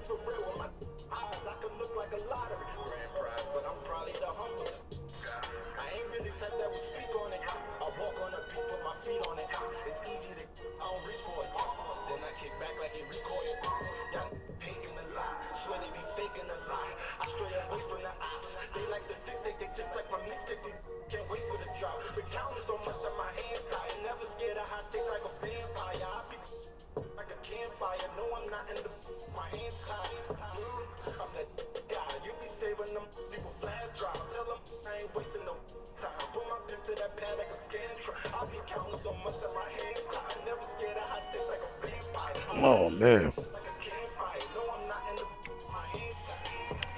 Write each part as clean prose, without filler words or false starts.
for real with my eyes. I could look like a lottery. Grand prize, but I'm probably the humblest. I ain't really type that will speak on it. I walk on a beat, put my feet on it. It's easy to, I don't reach for it. Then I kick back like it recorded. Y'all hating a lot, swear they be faking a lot. I stray away from the ops. They like to fix it, they just like my mixtape. They can't wait for the drop. Been counting so much that my hands tied. Never scared of high stakes like a vampire. I be like a campfire. No, I'm not in the, my hands tied. I'm that guy. You be saving them people flash drop. Tell them I ain't wasting no time. Put my pen to that pad like a scantron. I be counting so much that my hands tied. Never scared of high stakes like a vampire. Oh man. Like a campfire. No, I'm not in the, my hands tied.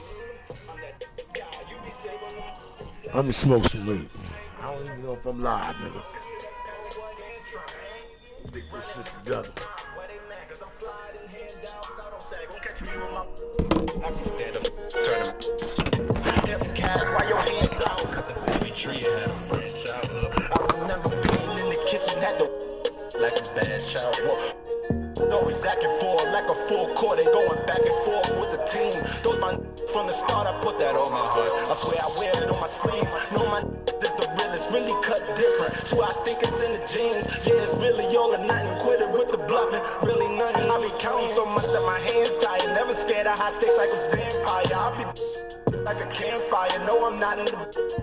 I'm that guy. You be saving them. Let me smoke some weed. I don't even know if I'm live, nigga. Get this shit together. I just stand up, turn them. Have the cash while your hands out. Cut the baby tree and have a branch out. I remember being in the kitchen, had the like a bad child. Always acting for like a full court and going back and forth with the team. Those my from the start, I put that on my heart. I swear I wear it on my sleeve. No, my is the realest, really cut different. So I think it's in the genes. Yeah, it's really all or nothing. Quit it with the bluffing. Really nothing. I be counting so much that my hands tired. Never scared of high stakes like a vampire. I be like a campfire. No, I'm not in the.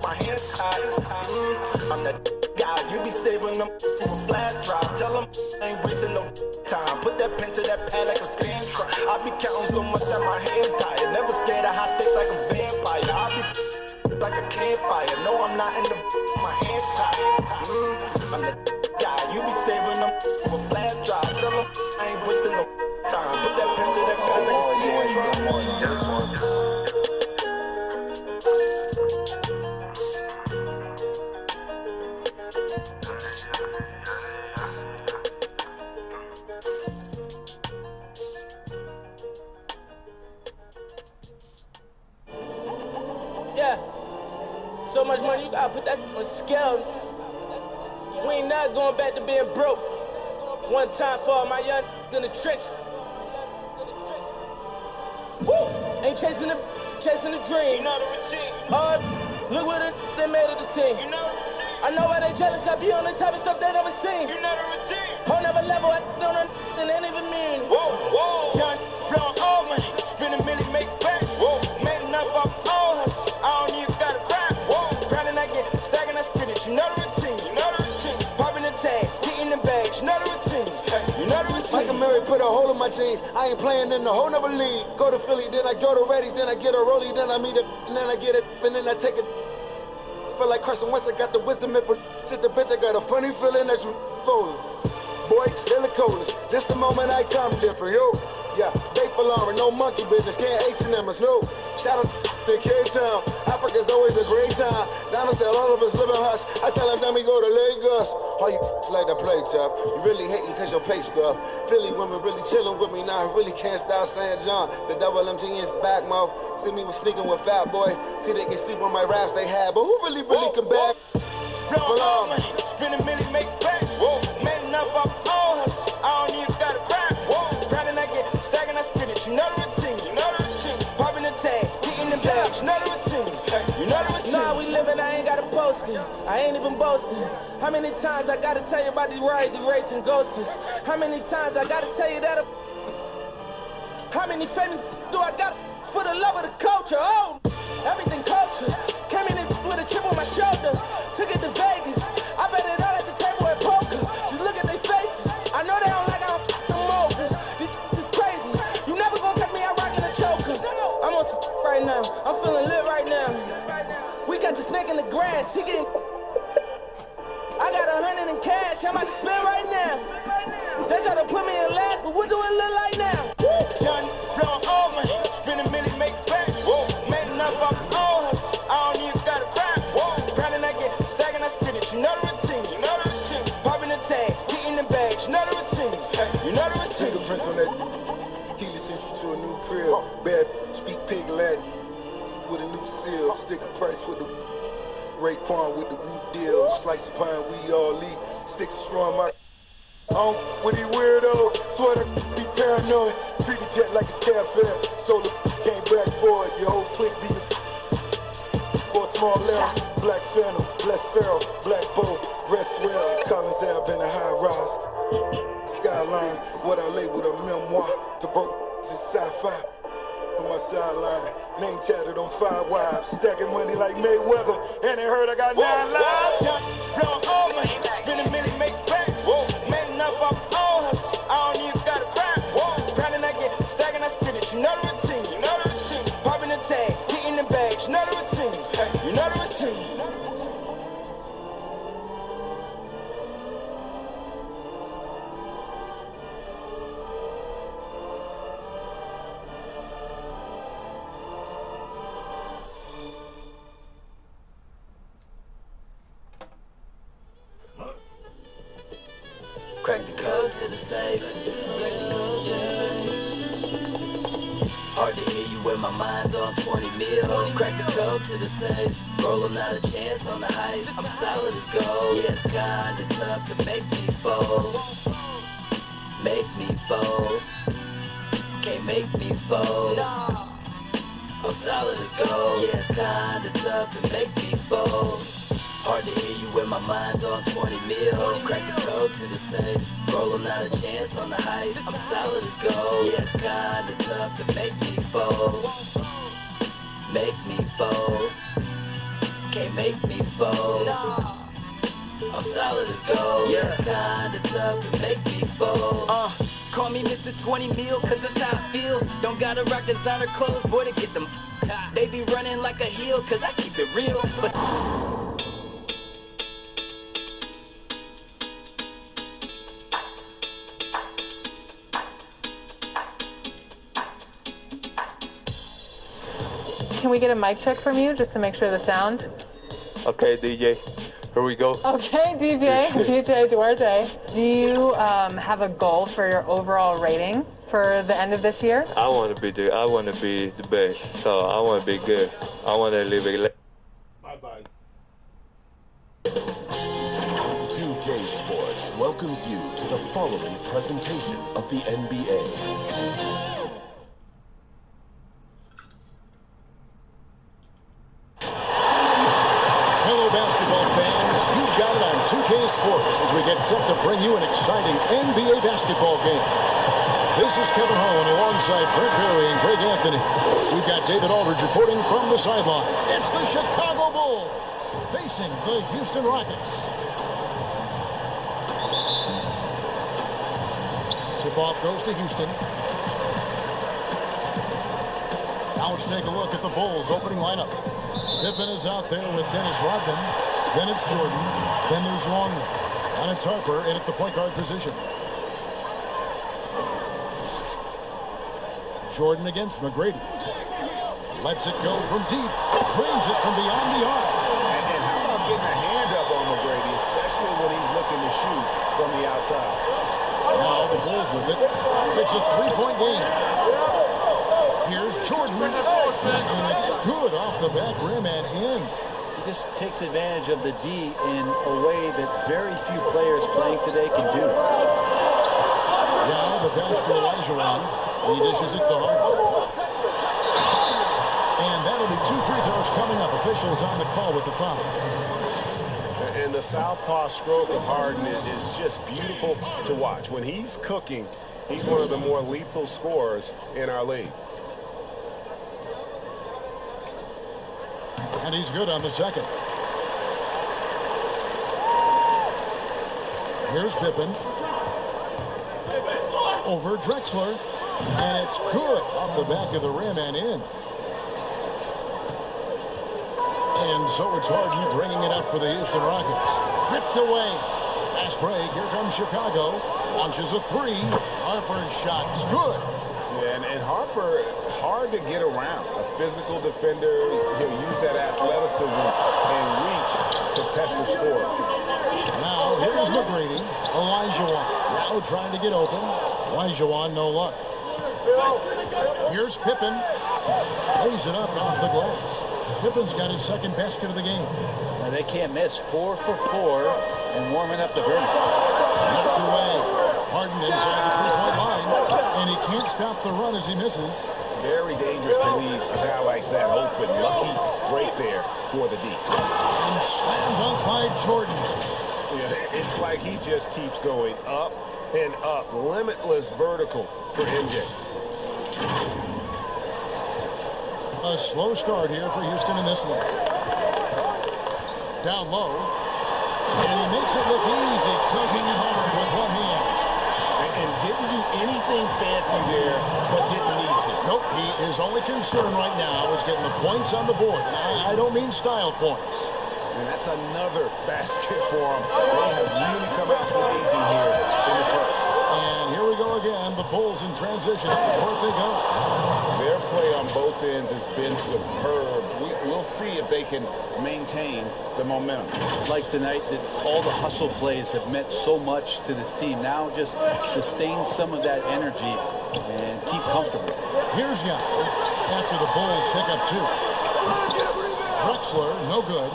My hands tired. I'm that guy. You be saving them for flash drive. Tell them I ain't wasting no time. Put that pen to that pad like a scantron. I be counting so much that my hands tired. Never scared of high stakes like a vampire. I be like a campfire. No, I'm not in the. My hands tired. I'm the guy. You be saving them for flash drive. Tell them I ain't wasting no time. Put that pen to that pad like a scantron. Yeah, so much money, you gotta put that on scale. We ain't not going back to being broke. One time for all my young in the trenches. Woo! Ain't chasing the dream. You know the routine. Look what they made of the team. You know the routine. I know why they jealous. I be on the type of stuff they never seen. You know the routine. Whole never level, I don't know nothing, ain't even mean. Whoa, whoa. Young, blowing all money, spend a million, make back. Whoa, made enough off all hustle. I don't even gotta rap. Whoa, grinding, I get stacking, I spin it. You know the routine. You know the routine. Popping the tags, getting the bags. You know the routine. You know the routine. Like a Mary put a hole in my jeans. I ain't playing in the whole nother league. Go to Philly, then I go to Reddy's, then I get a rollie, then I meet it, and then I get it, and then I take it. Feel like Carson Wentz, I got the wisdom and for shit the bitch, I got a funny feeling that you folding. Boy, still the coldest. This the moment I come different, yo. Yeah, they alarm, no monkey business, can't H&M us, no. Shout out to Cape Town. Africa's always a great time. Down tell all of us live in huts. I tell them, then we go to Lagos. All you like to play tough. You really hating cause your pay stuff. Philly women really chilling with me now. I really can't stop saying John. The double MG is back, mo. See me was sneaking with Fat Boy. See they can sleep on my raps they had, but who really can back? Blowing all money, spend a million, make back. Whoa, made enough off all hustle. I don't even gotta rap. Whoa, grinding, I get stacking, I spin it. You know the routine. You know the routine. Popping the tags, getting the bags. You know the routine. You know the routine. Nah, we living, I ain't gotta post it. I ain't even boasting. How many times I gotta tell you about these rides, these racing ghosts? How many times I gotta tell you that? How many famous do I got for the love of the culture? Oh, everything culture. Came in with a chip on my shoulder. Took it to Vegas. I bet it all at the table at poker. Just look at their faces. I know they don't like how I'm over. This is crazy. You never gonna catch me out rocking a choker. I'm on some right now. I'm feeling lit right now. We got the snake in the grass. He getting. I got 100 in cash. I'm about to spend right now. They try to put me in last, but what do it look like now? Young, blowing all money, spend a million, make back. Whoa, made enough off all hustle. I don't even gotta rap. Whoa, grinding, I get stacking, I spin it. You know the routine. You know the routine. Popping the tags, getting the bags. You know the routine. You know the routine. Fingerprints on that. Keyless entry to a new crib. Bad speak pig Latin with a new seal. Sticker price with the Raekwon with the root deal. Slice of pine, we all eat. Stick a straw in my With these weirdos, swear to be paranoid. Treat the jet like a scab fair. So the came back for it. Your whole clique be for a small level. Black Phantom, Bless Pharaoh, Black Bow, Rest Well, Collins Ave in a high rise. Skyline, what I labeled a memoir. The broke is sci-fi. On my sideline, name tatted on 5 wives. Stacking money like Mayweather, and they heard I got 9 lives. Blowing all money, spend a million, make back. Whoa, man enough off all hustle. I don't even gotta rap. Whoa, grinding I get, stacking I spin it. You know the routine, you know the routine. Popping the tags, hitting the bags, you know the routine. Hey, you know the routine. Crack the code to the safe. Hard to hear you when my mind's on 20 mil. Crack the code to the safe. Roll not a chance on the heist. I'm solid as gold. Yeah, it's kinda tough to make me fold. Make me fold. Can't make me fold. I'm solid as gold. Yeah, it's kinda tough to make me fold. Hard to hear you when my mind's on 20 mil. Crack the code to the safe. Roll not a chance on the heist. I'm solid as gold. Yeah, it's kinda tough to make me fold. Make me fold. Can't make me fold. I'm solid as gold. Yeah, it's kinda tough to make me fold. Call me Mr. 20 mil, cause that's how I feel. Don't gotta rock designer clothes, boy, to get them. They be running like a heel, cause I keep it real. But can we get a mic check from you just to make sure the sound? Okay, DJ, here we go. Okay, DJ Duarte. Do you have a goal for your overall rating for the end of this year? I want to be the best, so I want to be good. I want to live a Bye-bye. 2K Sports welcomes you to the following presentation of the NBA. Hello, basketball fans. You've got it on 2K Sports as we get set to bring you an exciting NBA basketball game. This is Kevin Harlan alongside Brent Berry and Greg Anthony. We've got David Aldridge reporting from the sideline. It's the Chicago Bulls facing the Houston Rockets. Tip-off goes to Houston. Now let's take a look at the Bulls' opening lineup. Pippen is out there with Dennis Rodman. Then it's Jordan. Then there's Longley. And it's Harper in at the point guard position. Jordan against McGrady. Lets it go from deep. Drains it from beyond the arc. And how about getting a hand up on McGrady, especially when he's looking to shoot from the outside. Now the Bulls with it. It's a three-point game. Here's Jordan. And it's good off the back rim and in. He just takes advantage of the D in a way that very few players playing today can do. Now the pass to Elijah. He dishes it to Harden. And that'll be 2 free throws coming up. Officials on the call with the foul. And the southpaw stroke of Harden is just beautiful to watch. When he's cooking, he's one of the more lethal scorers in our league. And he's good on the second. Here's Pippen. Over Drexler. And it's good off the back of the rim and in. And so it's Harden bringing it up for the Houston Rockets. Ripped away. Fast break. Here comes Chicago. Launches a three. Harper's shot's good. Yeah, and Harper, hard to get around. A physical defender. He'll use that athleticism and reach to pester scorers. Now here's McGrady. Elijah now trying to get open. Elijah no luck. Here's Pippen. Lays it up off the glass. Pippen's got his second basket of the game. Now they can't miss. 4 for 4 and warming up the perimeter. Looks away. Harden inside the three-point line. And he can't stop the run as he misses. Very dangerous to leave a guy like that open. Lucky break there for the D. And slammed up by Jordan. Yeah, it's like he just keeps going up and up. Limitless vertical for MJ. A slow start here for Houston in this one. Down low. And he makes it look easy, tugging hard with one hand. And didn't do anything fancy there, but didn't need to. Nope, his only concern right now is getting the points on the board. I don't mean style points. And that's another basket for them. They have really come out blazing here in the first. And here we go again. The Bulls in transition. Up the court they go. Their play on both ends has been superb. We'll see if they can maintain the momentum. Like tonight, that all the hustle plays have meant so much to this team. Now just sustain some of that energy and keep comfortable. Here's Young after the Bulls pick up two. Drexler, no good.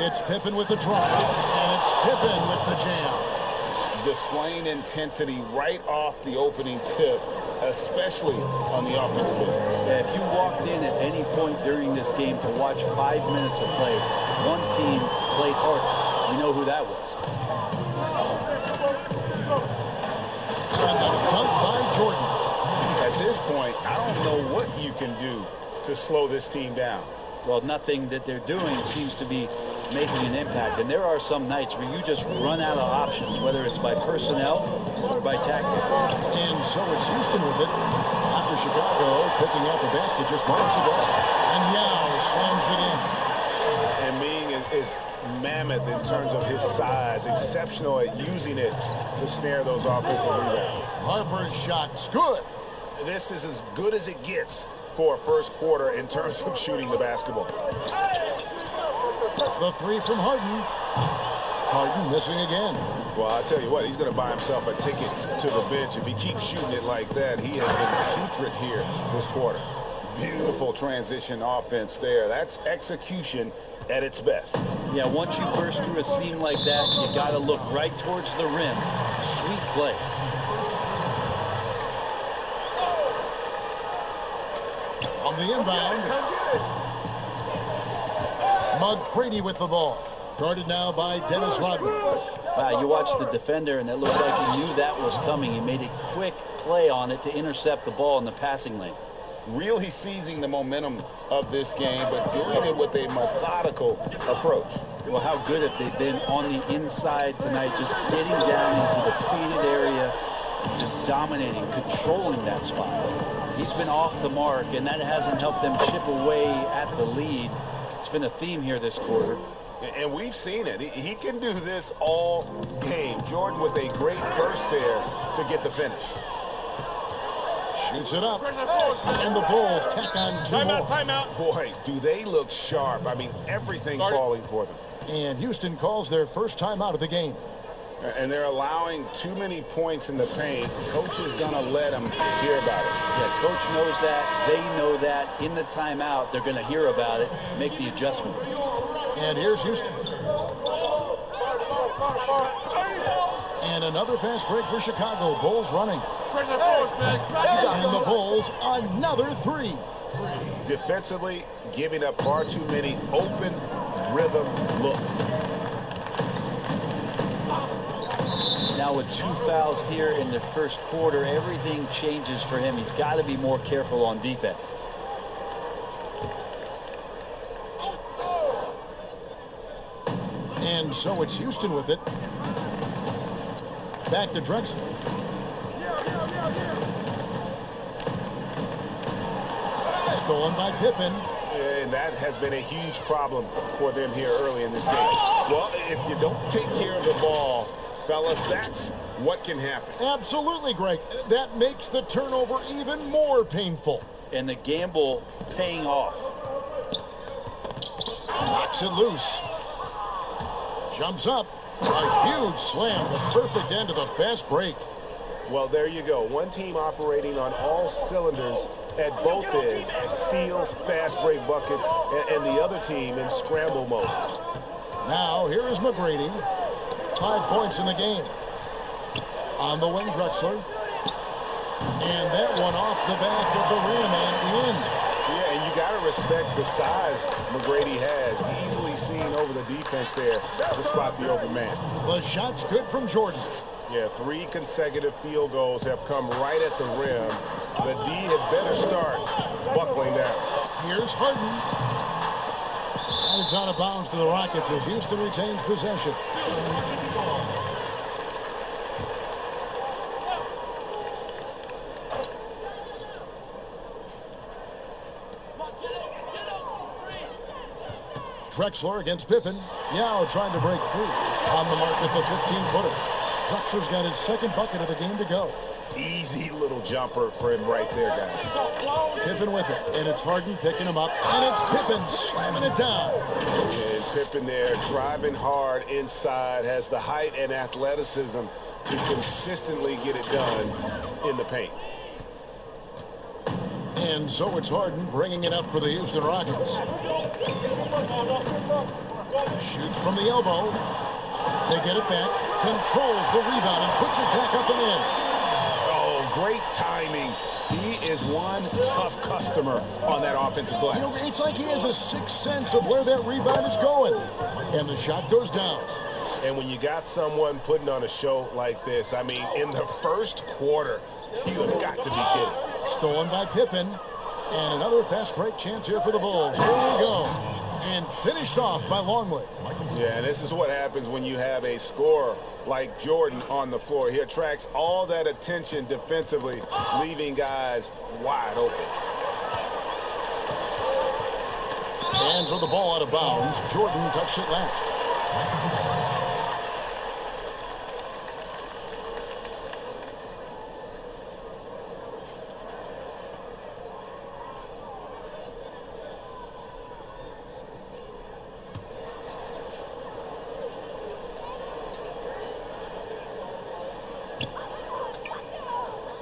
It's Pippen with the drive, and it's Pippen with the jam. Displaying intensity right off the opening tip, especially on the offensive end. Yeah, if you walked in at any point during this game to watch 5 minutes of play, one team played harder. You know who that was. And the dunk by Jordan. At this point, I don't know what you can do to slow this team down. Well, nothing that they're doing seems to be making an impact. And there are some nights where you just run out of options, whether it's by personnel or by tactic. And so it's Houston with it. After Chicago picking out the basket just moments ago. And Yao slams it in. And Ming is mammoth in terms of his size, exceptional at using it to snare those offensive rebounds. Harper's shot's good. This is as good as it gets for a first quarter in terms of shooting the basketball. The three from Harden. Harden missing again. Well, I'll tell you what, he's going to buy himself a ticket to the bench. If he keeps shooting it like that, he has been putrid here this quarter. Beautiful transition offense there. That's execution at its best. Yeah, once you burst through a seam like that, you got to look right towards the rim. Sweet play. On the inbound, McCready with the ball. Guarded now by Dennis Rodman. Wow, you watched the defender, and it looked like he knew that was coming. He made a quick play on it to intercept the ball in the passing lane. Really seizing the momentum of this game, but doing it with a methodical approach. Well, how good have they been on the inside tonight, just getting down into the painted area, just dominating, controlling that spot. He's been off the mark, and that hasn't helped them chip away at the lead. It's been a theme here this quarter. And we've seen it. He can do this all game. Jordan with a great burst there to get the finish. Shoots it up. And the Bulls tack on two more. Timeout. Boy, do they look sharp. I mean, everything falling for them. And Houston calls their first timeout of the game. And they're allowing too many points in the paint. Coach is going to let them hear about it. Yeah, coach knows that. They know that. In the timeout, they're going to hear about it, make the adjustment. And here's Houston. And another fast break for Chicago. Bulls running. And the Bulls, another three. Defensively, giving up far too many open rhythm looks. Now with 2 fouls here in the first quarter, everything changes for him. He's got to be more careful on defense. And so it's Houston with it. Back to Drexler. Stolen by Pippen. And that has been a huge problem for them here early in this game. Well, if you don't take care of the ball, fellas, that's what can happen. Absolutely, Greg. That makes the turnover even more painful. And the gamble paying off. Knocks it loose. Jumps up. A huge slam. The perfect end of the fast break. Well, there you go. One team operating on all cylinders at both ends. Steals, fast break buckets, and the other team in scramble mode. Now, here is McGrady. 5 points in the game. On the wing, Drexler. And that one off the back of the rim and in. Yeah, and you got to respect the size McGrady has. Easily seen over the defense there to spot the open man. The shot's good from Jordan. Yeah, 3 consecutive field goals have come right at the rim. The D had better start buckling down. Here's Harden. And it's out of bounds to the Rockets as Houston retains possession. Drexler against Pippen. Yao trying to break free. On the mark with the 15-footer. Drexler's got his second bucket of the game to go. Easy little jumper for him right there, guys. Pippen with it, and it's Harden picking him up, and it's Pippen slamming it down. And Pippen there driving hard inside, has the height and athleticism to consistently get it done in the paint. And so it's Harden bringing it up for the Houston Rockets. Shoots from the elbow. They get it back, controls the rebound, and puts it back up and in. Oh, great timing. He is one tough customer on that offensive glass. You know, it's like he has a sixth sense of where that rebound is going. And the shot goes down. And when you got someone putting on a show like this, I mean, in the first quarter, you have got to be kidding. Stolen by Pippen. And another fast break chance here for the Bulls. Here we go. And finished off by Longley. Yeah, and this is what happens when you have a scorer like Jordan on the floor. He attracts all that attention defensively, leaving guys wide open. Hands on the ball out of bounds. Jordan touched it last.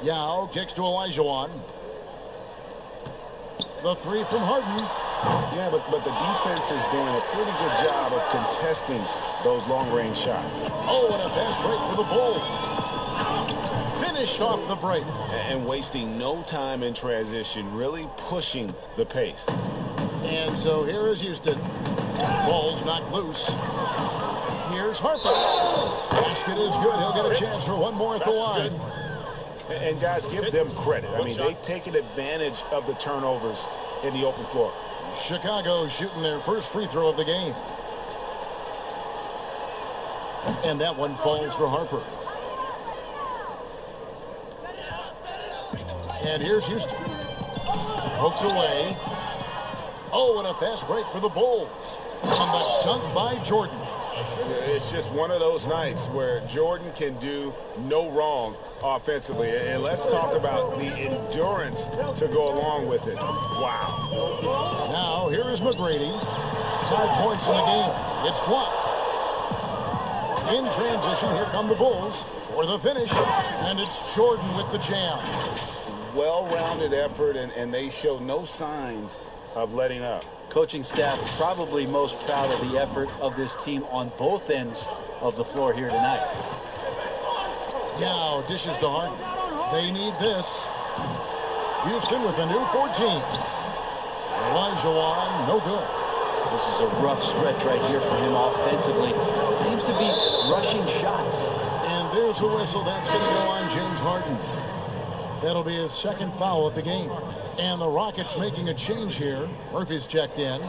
Yao kicks to Olajuwon. The three from Harden. Yeah, but the defense is doing a pretty good job of contesting those long-range shots. Oh, and a fast break for the Bulls. Finished off the break. And wasting no time in transition, really pushing the pace. And so here is Houston. Ball's knocked loose. Here's Harper. Basket is good. He'll get a chance for one more at the line. And guys, give them credit. I mean, they've taken advantage of the turnovers in the open floor. Chicago shooting their first free throw of the game. And that one falls for Harper. And here's Houston. Poked away. Oh, and a fast break for the Bulls. On the dunk by Jordan. It's just one of those nights where Jordan can do no wrong offensively. And let's talk about the endurance to go along with it. Wow. Now, here is McGrady. 5 points in the game. It's blocked. In transition, here come the Bulls for the finish. And it's Jordan with the jam. Well-rounded effort, and they show no signs of letting up. Coaching staff probably most proud of the effort of this team on both ends of the floor here tonight. Yao dishes to Harden. They need this. Houston with a new 14. Olajuwon, no good. This is a rough stretch right here for him offensively. Seems to be rushing shots. And there's a whistle. That's going to go on James Harden. That'll be his second foul of the game. And the Rockets making a change here. Murphy's checked in.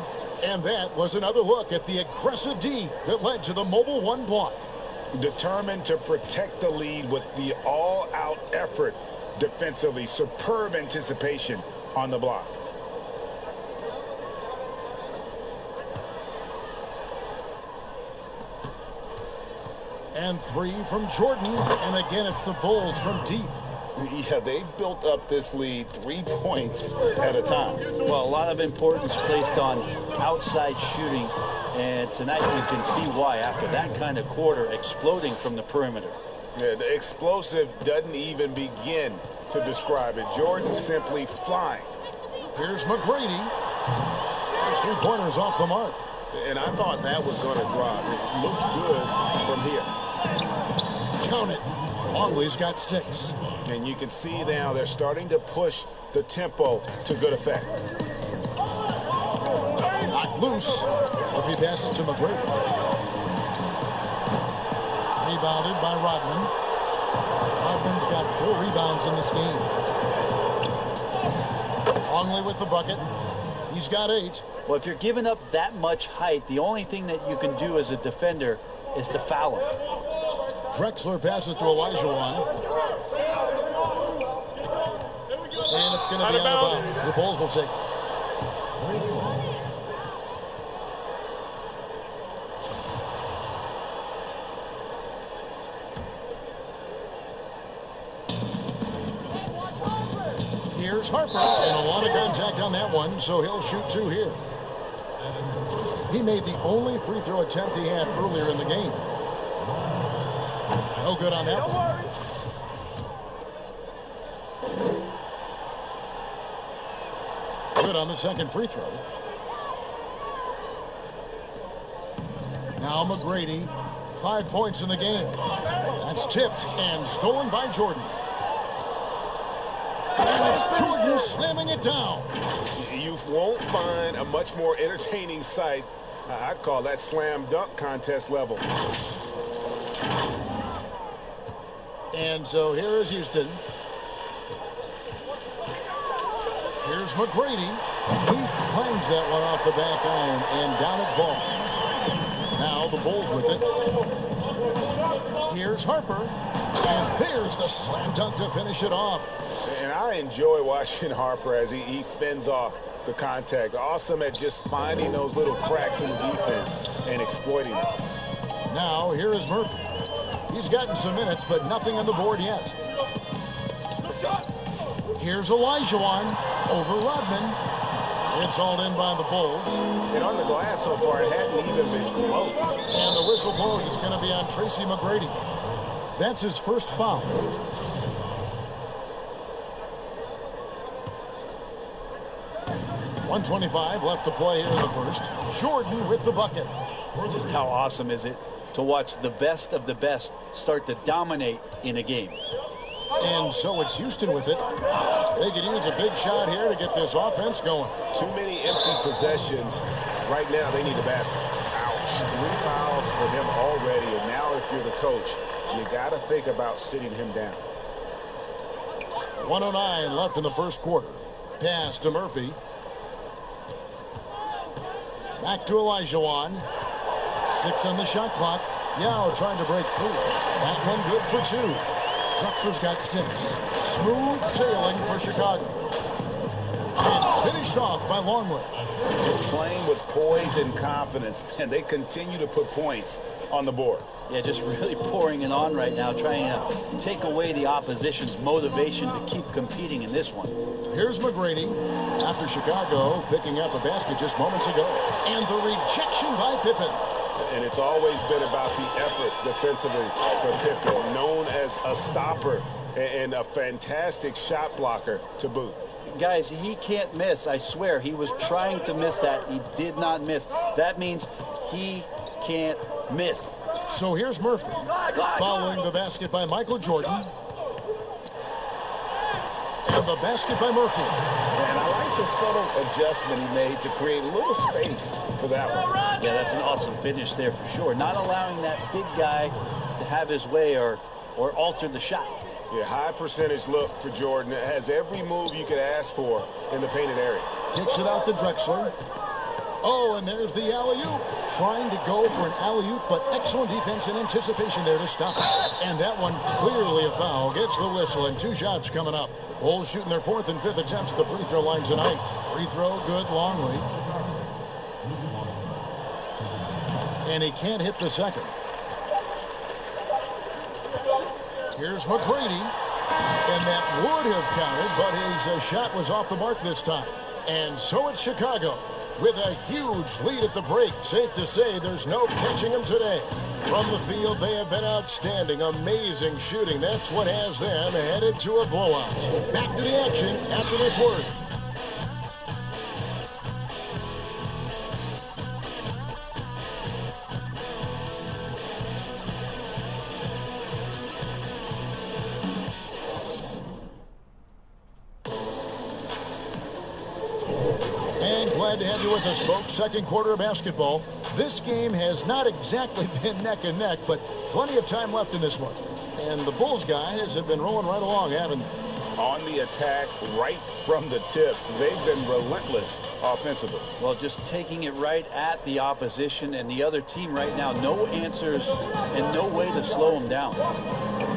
And that was another look at the aggressive D that led to the mobile one block. Determined to protect the lead with the all-out effort defensively. Superb anticipation on the block. And three from Jordan. And again, it's the Bulls from deep. Yeah, they've built up this lead 3 points at a time. Well, a lot of importance placed on outside shooting. And tonight you can see why after that kind of quarter exploding from the perimeter. Yeah, the explosive doesn't even begin to describe it. Jordan simply flying. Here's McGrady. His 3-pointers off the mark. And I thought that was going to drop. It looked good from here. Count it. Longley's got 6. And you can see now they're starting to push the tempo to good effect. Knocked loose. If he passes to McGregor. Rebounded by Rodman. Rodman's got 4 rebounds in this game. Longley with the bucket. He's got 8. Well, if you're giving up that much height, the only thing that you can do as a defender is to foul him. Drexler passes to Olajuwon. And it's going to be out of bounds. The Bulls will take. Here's Harper, and a lot of contact on that one, so he'll shoot 2 here. He made the only free throw attempt he had earlier in the game. No good on that one. Good on the second free throw. Now McGrady, 5 points in the game. That's tipped and stolen by Jordan. And it's Jordan slamming it down. You won't find a much more entertaining sight. I'd call that slam dunk contest level. And so here is Houston. Here's McGrady. He finds that one off the back iron and down it falls. Now the Bulls with it. Here's Harper. And there's the slam dunk to finish it off. And I enjoy watching Harper as he fends off the contact. Awesome at just finding those little cracks in the defense and exploiting them. Now here is Murphy. He's gotten some minutes, but nothing on the board yet. Here's Olajuwon over Rodman. It's all in by the Bulls. And on the glass so far, it hadn't even been close. And the whistle blows. It's going to be on Tracy McGrady. That's his first foul. .125 left to play here in the first. Jordan with the bucket. Just how awesome is it to watch the best of the best start to dominate in a game. And so it's Houston with it. They could use a big shot here to get this offense going. Too many empty possessions. Right now, they need a basket. Ouch. 3 fouls for him already. And now if you're the coach, you got to think about sitting him down. 1:09 left in the first quarter. Pass to Murphy. Back to Olajuwon. 6 on the shot clock. Yao trying to break through. That one good for 2. Drexler's got 6. Smooth sailing for Chicago. And finished off by Longley. Just playing with poise and confidence. And they continue to put points on the board. Yeah, just really pouring it on right now, trying to take away the opposition's motivation to keep competing in this one. Here's McGrady after Chicago picking up a basket just moments ago. And the rejection by Pippen. And it's always been about the effort defensively for Pippen, known as a stopper and a fantastic shot blocker to boot. Guys, he can't miss. I swear, he was trying to miss that. He did not miss. That means he can't miss. So here's Murphy following the basket by Michael Jordan. And the basket by Murphy. And I like the subtle adjustment he made to create a little space for that one. Yeah, that's an awesome finish there for sure. Not allowing that big guy to have his way or alter the shot. Yeah, high percentage look for Jordan. It has every move you could ask for in the painted area. Kicks it out to Drexler. Oh, and there's the alley-oop. Trying to go for an alley-oop, but excellent defense and anticipation there to stop it. And that one clearly a foul. Gets the whistle, and 2 shots coming up. Bulls shooting their 4th and 5th attempts at the free throw line tonight. Free throw good, Longley. And he can't hit the second. Here's McGrady. And that would have counted, but his shot was off the mark this time. And so it's Chicago with a huge lead at the break. Safe to say there's no catching them today. From the field, they have been outstanding. Amazing shooting. That's what has them headed to a blowout. Back to the action after this word. to have you with us, folks. Second quarter of basketball. This game has not exactly been neck and neck, but plenty of time left in this one. And the Bulls guys have been rolling right along, haven't they? On the attack right from the tip. They've been relentless offensively. Well, just taking it right at the opposition and the other team right now. No answers and no way to slow them down.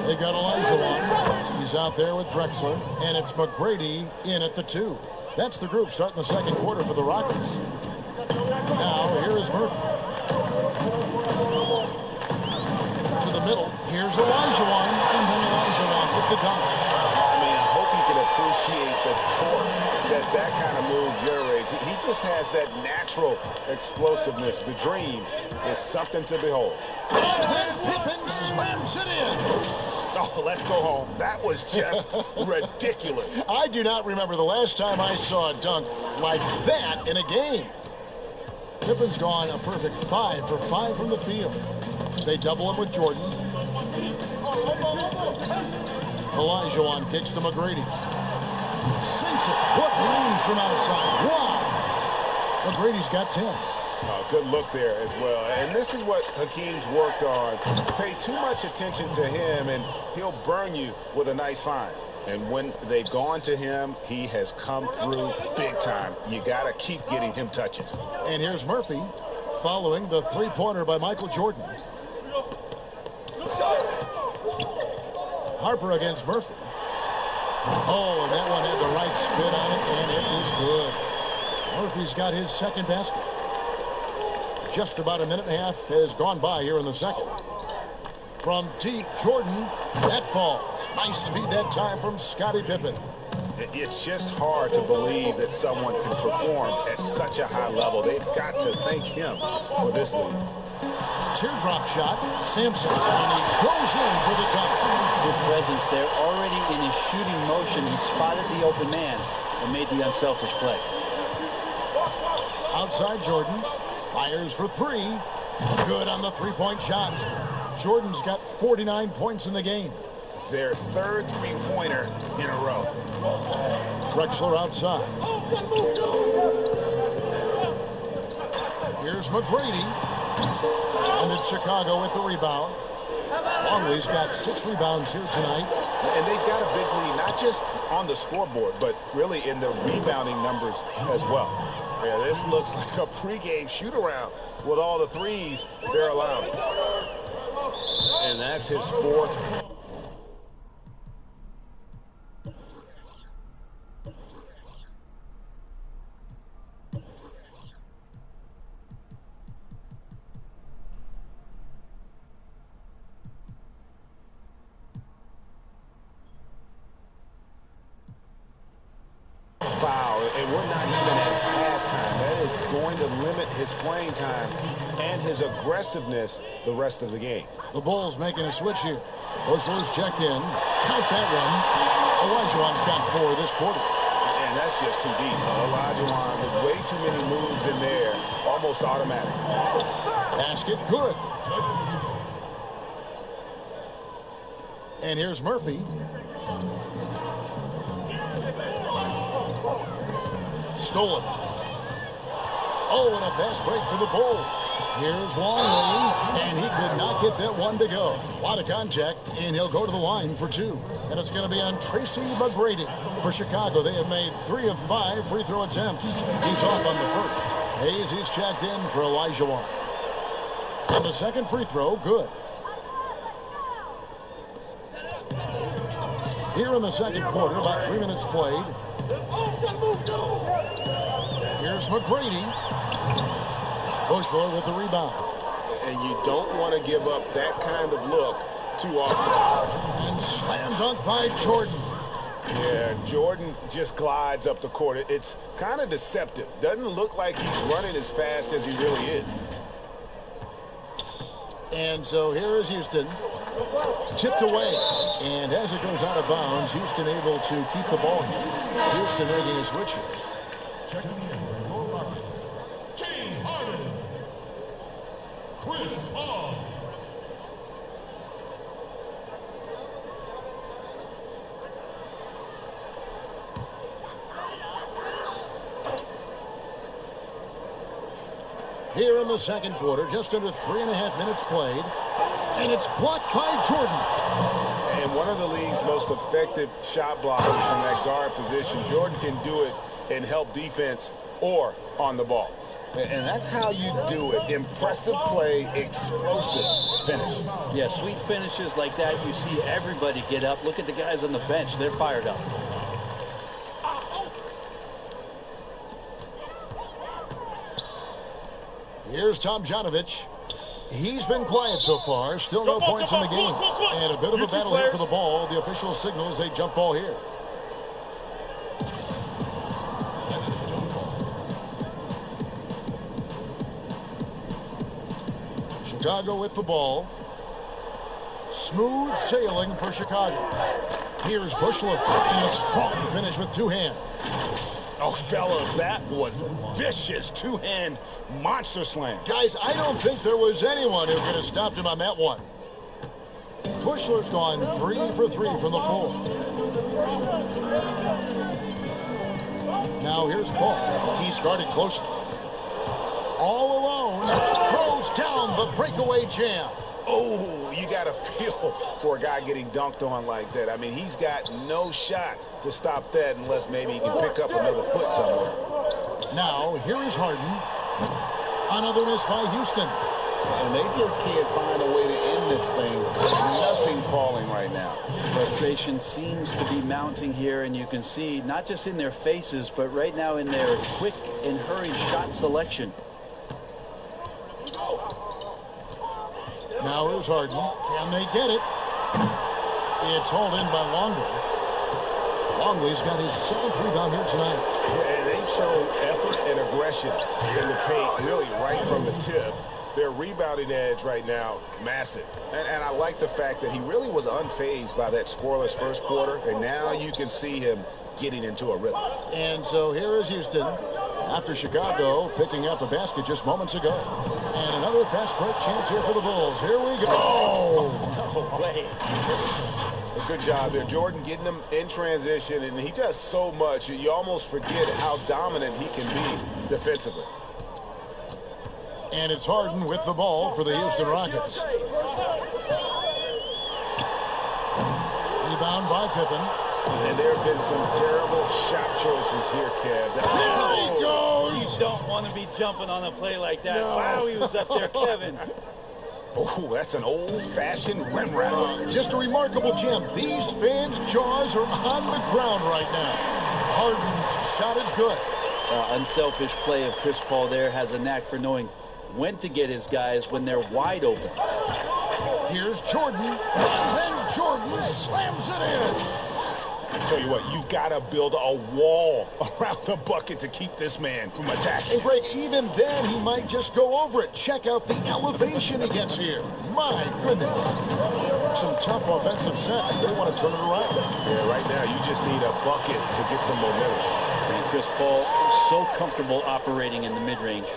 They got Elijah. He's out there with Drexler, and it's McGrady in at the 2. That's the group starting the second quarter for the Rockets. Now, here is Murphy. To the middle. Here's Elijah, and then Elijah with the dunk. I mean, I hope you can appreciate the torque that kind of move generates. He just has that natural explosiveness. The dream is something to behold. And then Pippen slams it in. Oh, let's go home. That was just ridiculous. I do not remember the last time I saw a dunk like that in a game. Pippen's gone a perfect 5 for 5 from the field. They double him with Jordan. Elijah kicks to McGrady. Sinks it. What range from outside. Wow. McGrady's got 10. Good look there as well. And this is what Hakeem's worked on. Pay too much attention to him, and he'll burn you with a nice find. And when they've gone to him, he has come through big time. You got to keep getting him touches. And here's Murphy following the three-pointer by Michael Jordan. Harper against Murphy. Oh, and that one had the right spin on it, and it was good. Murphy's got his second basket. Just about a minute and a half has gone by here in the second. From deep, Jordan, that falls. Nice feed that time from Scottie Pippen. It's just hard to believe that someone can perform at such a high level. They've got to thank him for this lead. Teardrop shot, Sampson, and he goes in for the dunk. Good presence there. Already in his shooting motion, he spotted the open man and made the unselfish play. Outside Jordan, fires for 3. Good on the three-point shot. Jordan's got 49 points in the game. Their third three-pointer in a row. Drexler outside. Here's McGrady. And it's Chicago with the rebound. Longley's got 6 rebounds here tonight. And they've got a big lead, not just on the scoreboard, but really in the rebounding numbers as well. Yeah, this looks like a pregame shoot-around with all the threes they're allowing. And that's his 4th. Foul, and we're not even at halftime. That is going to limit his playing time and his aggressiveness the rest of the game. The Bulls making a switch here. Bushell's checked in. Count that one. Olajuwon's got 4 this quarter. And that's just too deep. Olajuwon with way too many moves in there, almost automatic. Basket good. And here's Murphy. Stolen. Oh, and a fast break for the Bulls. Here's Longley, and he could not get that one to go. A lot of contact, and he'll go to the line for 2. And it's going to be on Tracy McGrady. For Chicago, they have made 3 of 5 free throw attempts. He's off on the first. Hayes is checked in for Elijah. And the second free throw, good. Here in the second quarter, about 3 minutes played. Here's McGrady. Bushler with the rebound. And you don't want to give up that kind of look too often. And slam dunk by Jordan. Yeah, Jordan just glides up the court. It's kind of deceptive. Doesn't look like he's running as fast as he really is. And so here is Houston. Tipped away. And as it goes out of bounds, Houston able to keep the ball. Houston making a switch here. Checking in for Rockets, James Harden, Chris Paul. here in the second quarter. Just under 3.5 minutes played. And it's blocked by Jordan. And one of the league's most effective shot blockers from that guard position. Jordan can do it and help defense or on the ball. And that's how you do it. Impressive play, explosive finish. Yeah, sweet finishes like that. You see everybody get up. Look at the guys on the bench. They're fired up. Here's Tomjanovich. He's been quiet so far. Still no points in the game. And a bit of a battle here for the ball. The official signals a jump ball here. Chicago with the ball. Smooth sailing for Chicago. Here's Bushler. And a strong finish with two hands. Oh, fellas, that was vicious two-hand monster slam. Guys, I don't think there was anyone who could have stopped him on that one. Bushler's gone 3 for 3 from the floor. Now here's Paul. He started close. All alone. Throws down the breakaway jam. Oh, you got to feel for a guy getting dunked on like that. I mean, he's got no shot to stop that unless maybe he can pick up another foot somewhere. Now, here is Harden. Another miss by Houston. And they just can't find a way to end this thing. Nothing falling right now. Frustration seems to be mounting here, and you can see not just in their faces, but right now in their quick and hurried shot selection. Now here's Harden. Can they get it? It's hauled in by Longley. Longley's got his 7th rebound here tonight. And they've shown effort and aggression in the paint, really right from the tip. Their rebounding edge right now, massive. And I like the fact that he really was unfazed by that scoreless first quarter. And now you can see him getting into a rhythm. And so here is Houston after Chicago picking up a basket just moments ago. And another fast break chance here for the Bulls. Here we go. Oh, no way. Good job there. Jordan getting them in transition, and he does so much. You almost forget how dominant he can be defensively. And it's Harden with the ball for the Houston Rockets. Rebound by Pippen. And there have been some terrible shot choices here, Kev. There he goes! You don't want to be jumping on a play like that. No. Wow, he was up there, Kevin. Oh, that's an old-fashioned rim wrap. Just a remarkable gem. These fans' jaws are on the ground right now. Harden's shot is good. Unselfish play of Chris Paul there. Has a knack for knowing when to get his guys when they're wide open. Here's Jordan, and then Jordan slams it in. I tell you what, you've got to build a wall around the bucket to keep this man from attacking. And Greg, even then, he might just go over it. Check out the elevation he gets here. My goodness. Some tough offensive sets. They want to turn it around. Yeah, right now, you just need a bucket to get some momentum. And Chris Paul so comfortable operating in the mid-range.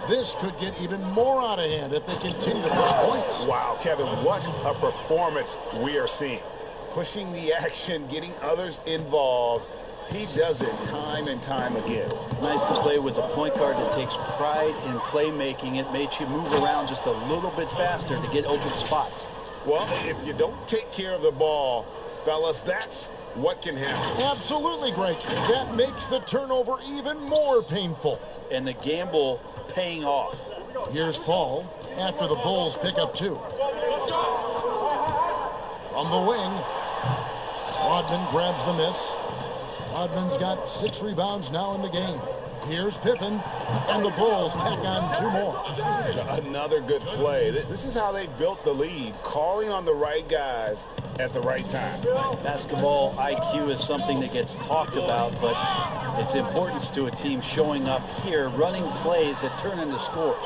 This could get even more out of hand if they continue to put points. Wow, Kevin, what a performance we are seeing. Pushing the action, getting others involved. He does it time and time again. Nice to play with a point guard that takes pride in playmaking. It makes you move around just a little bit faster to get open spots. Well, if you don't take care of the ball, fellas, that's what can happen. Absolutely, Greg. That makes the turnover even more painful. And the gamble paying off. Here's Paul after the Bulls pick up 2. From the wing, Rodman grabs the miss. Rodman's got 6 rebounds now in the game. Here's Pippen, and the Bulls tack on 2 more. Another good play. This is how they built the lead, calling on the right guys at the right time. Basketball IQ is something that gets talked about, but its importance to a team showing up here, running plays that turn into scores.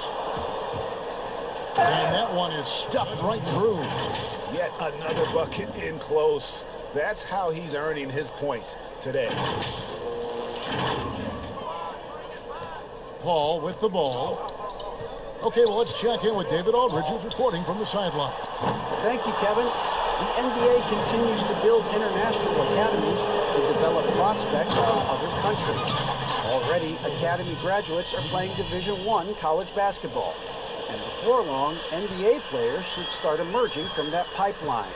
And that one is stuffed right through. Yet another bucket in close. That's how he's earning his points today. Paul with the ball. Okay, well, let's check in with David Aldridge, who's reporting from the sideline. Thank you, Kevin. The NBA continues to build international academies to develop prospects from other countries. Already, academy graduates are playing Division I college basketball. And before long, NBA players should start emerging from that pipeline.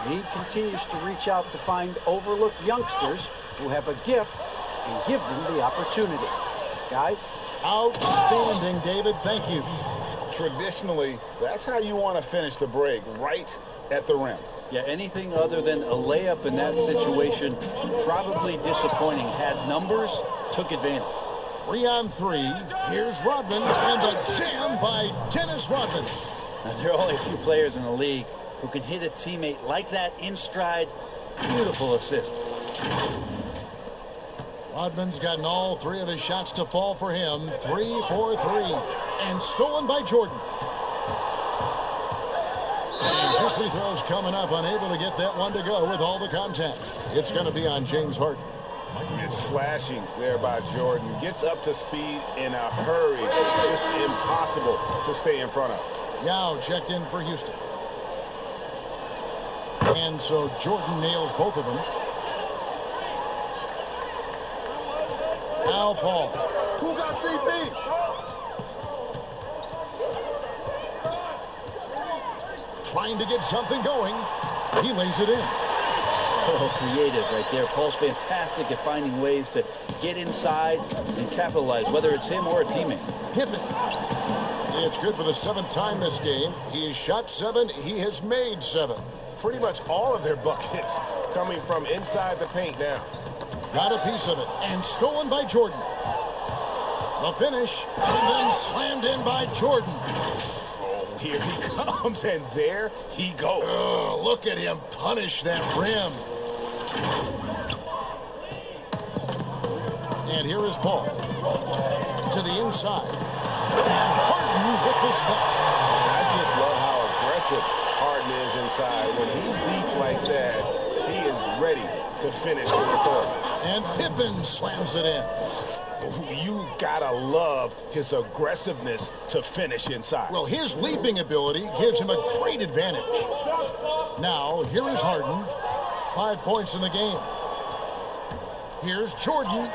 The league continues to reach out to find overlooked youngsters who have a gift and give them the opportunity. Guys? Outstanding, David. Thank you. Traditionally, that's how you want to finish the break, right at the rim. Yeah, anything other than a layup in that situation, probably disappointing. Had numbers, took advantage. 3 on 3. Here's Rodman, and the jam by Dennis Rodman. Now, there are only a few players in the league who can hit a teammate like that in stride. Beautiful assist. Rodman's gotten all 3 of his shots to fall for him. 3 for 3. And stolen by Jordan. And 2 free throws coming up, unable to get that one to go with all the contact. It's going to be on James Harden. It's slashing there by Jordan. Gets up to speed in a hurry. It's just impossible to stay in front of. Yao checked in for Houston. And so Jordan nails both of them. Now Paul. Who got CP? Trying to get something going. He lays it in. Oh, creative right there. Paul's fantastic at finding ways to get inside and capitalize, whether it's him or a teammate. Pippen. It's good for the 7th time this game. He has shot 7. He has made 7. Pretty much all of their buckets coming from inside the paint now. Got a piece of it. And stolen by Jordan. The finish. And then slammed in by Jordan. Here he comes, and there he goes. Oh, look at him punish that rim. And here is Paul. To the inside. And Harden with the stop. I just love how aggressive Harden is inside. When he's deep like that, he is ready to finish with authority. And Pippen slams it in. You gotta love his aggressiveness to finish inside. Well, his leaping ability gives him a great advantage. Now, here is Harden. 5 points in the game. Here's Jordan.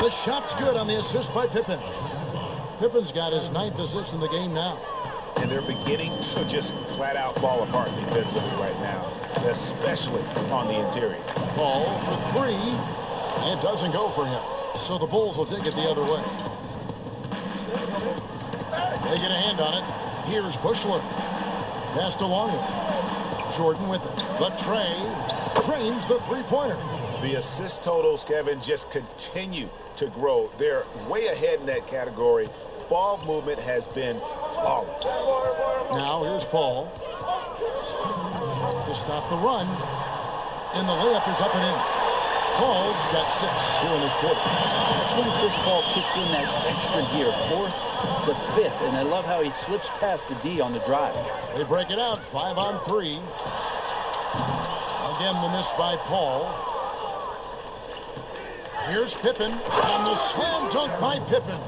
The shot's good on the assist by Pippen. Pippen's got his 9th assist in the game now. And they're beginning to just flat out fall apart defensively right now, especially on the interior. Ball for 3. And it doesn't go for him. So the Bulls will take it the other way. They get a hand on it. Here's Bushler. Passed along it. Jordan with it. But Trey drains the 3-pointer. The assist totals, Kevin, just continue to grow. They're way ahead in that category. Ball movement has been flawless. Now here's Paul to stop the run. And the layup is up and in. Paul's got 6 here in this quarter. That's when Chris Paul kicks in that extra gear, 4th to 5th. And I love how he slips past the D on the drive. They break it out, 5 on 3. Again, the miss by Paul. Here's Pippen, and the slam dunk by Pippen.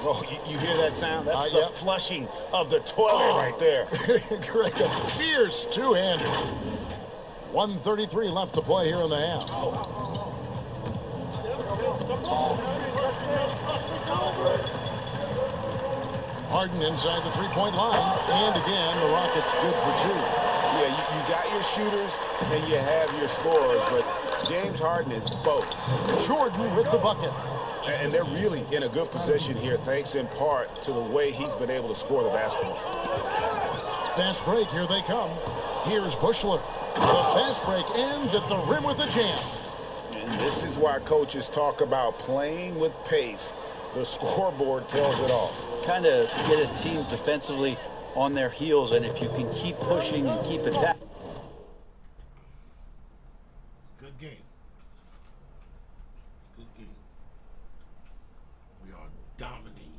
Oh, you hear that sound? That's the flushing of the toilet right there. Greg, a fierce two-hander. 1:33 left to play here in the half. Harden inside the 3-point line. And again, the Rockets good for 2. Yeah, you got your shooters and you have your scorers, but James Harden is both. Jordan with the bucket. And they're really in a good position here, thanks in part to the way he's been able to score the basketball. Fast break, here they come. Here's Bushler. The fast break ends at the rim with a jam. And this is why coaches talk about playing with pace. The scoreboard tells it all. Kind of get a team defensively on their heels, and if you can keep pushing and keep attacking. Good game. Good game. We are dominating.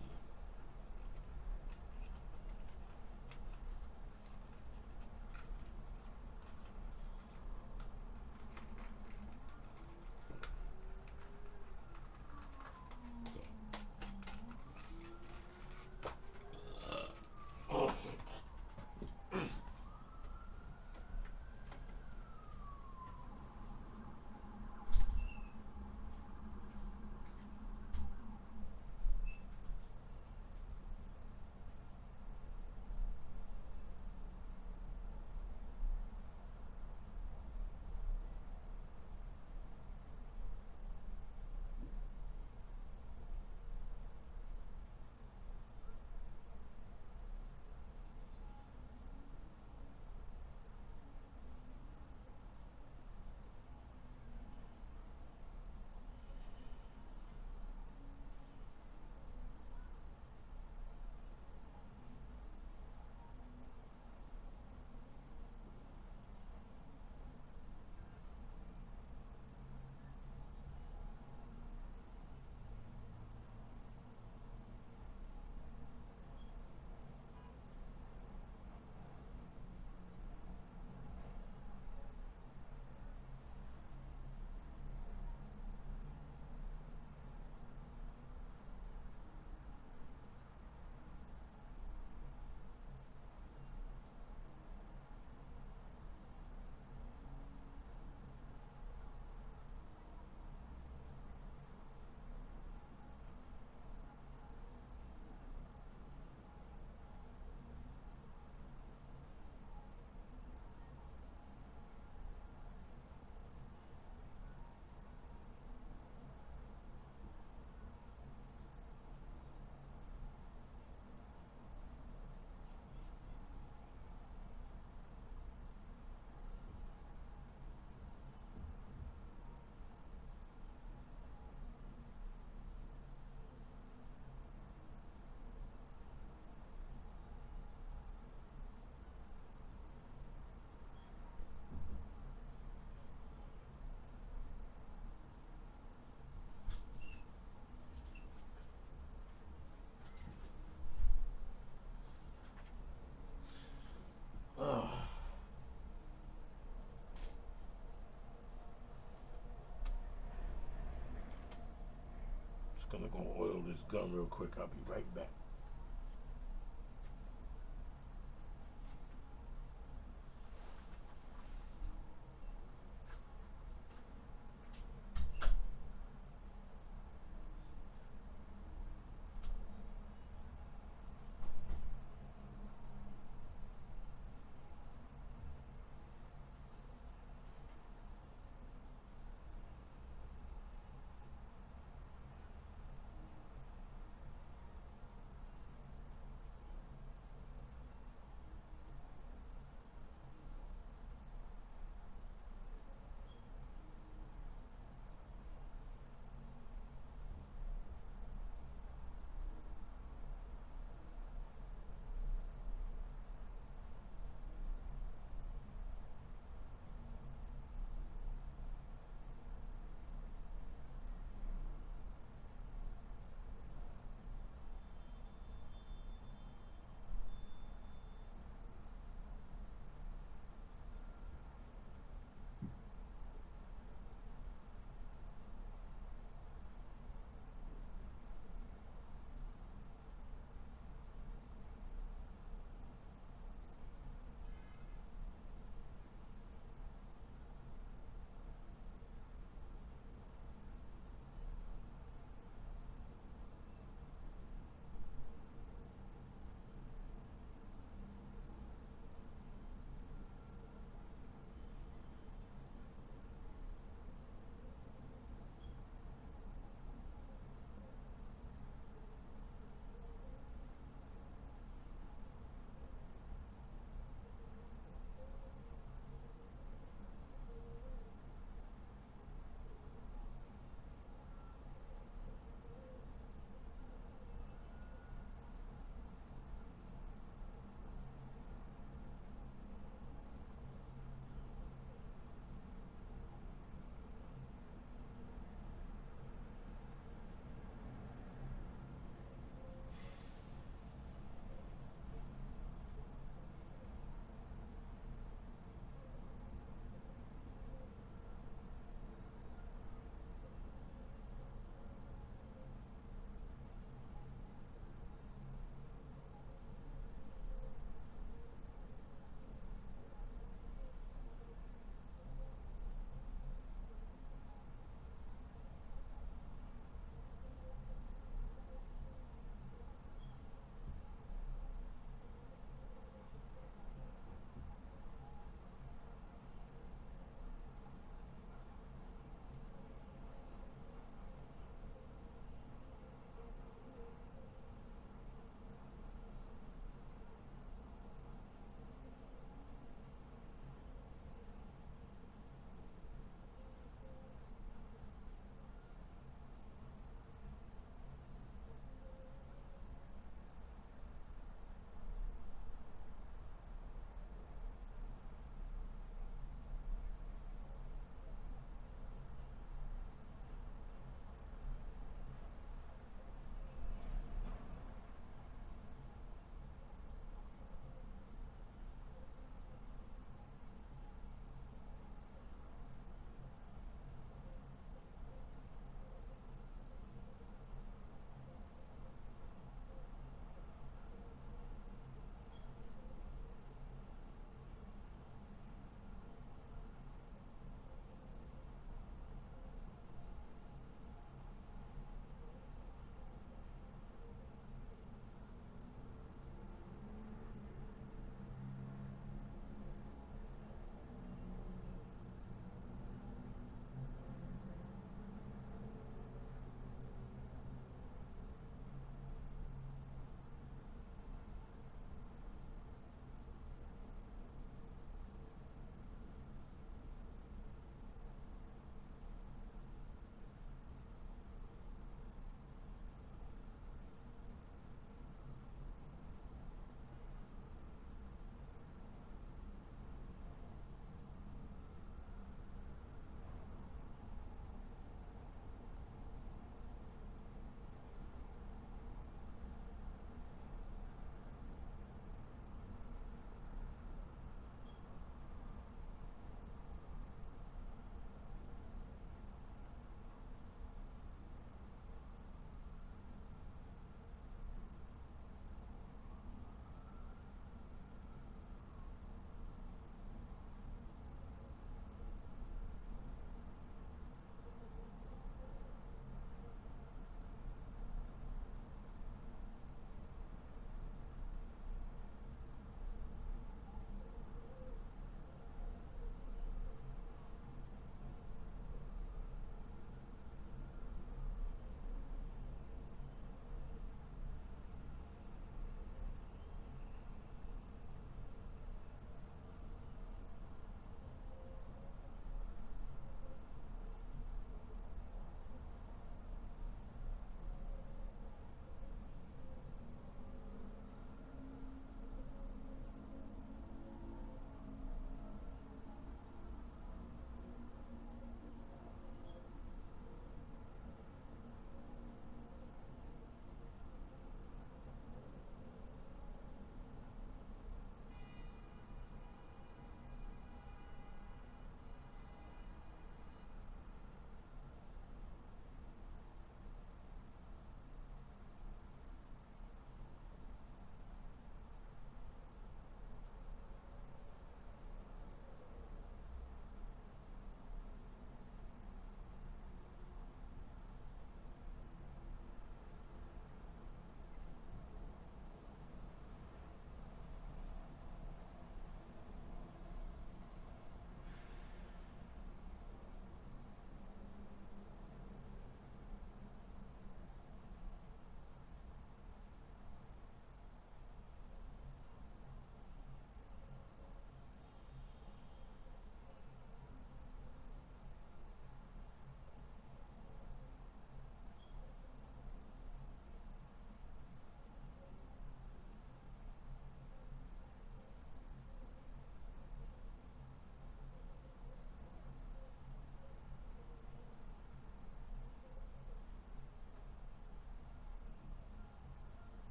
Just gonna go oil this gun real quick. I'll be right back.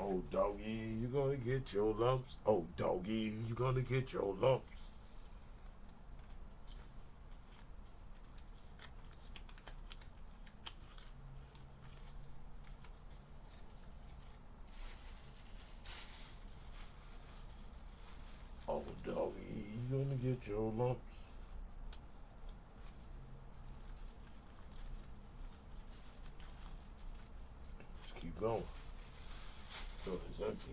Oh, doggy, you gonna get your lumps. Oh, doggy, you gonna get your lumps. Oh, doggy, you gonna get your lumps. Just keep going. So it's empty.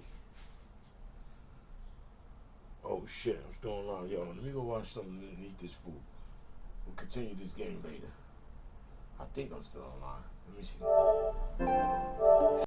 Oh shit, I'm still online. Yo, let me go watch something and eat this food. We'll continue this game later. I think I'm still online. Let me see.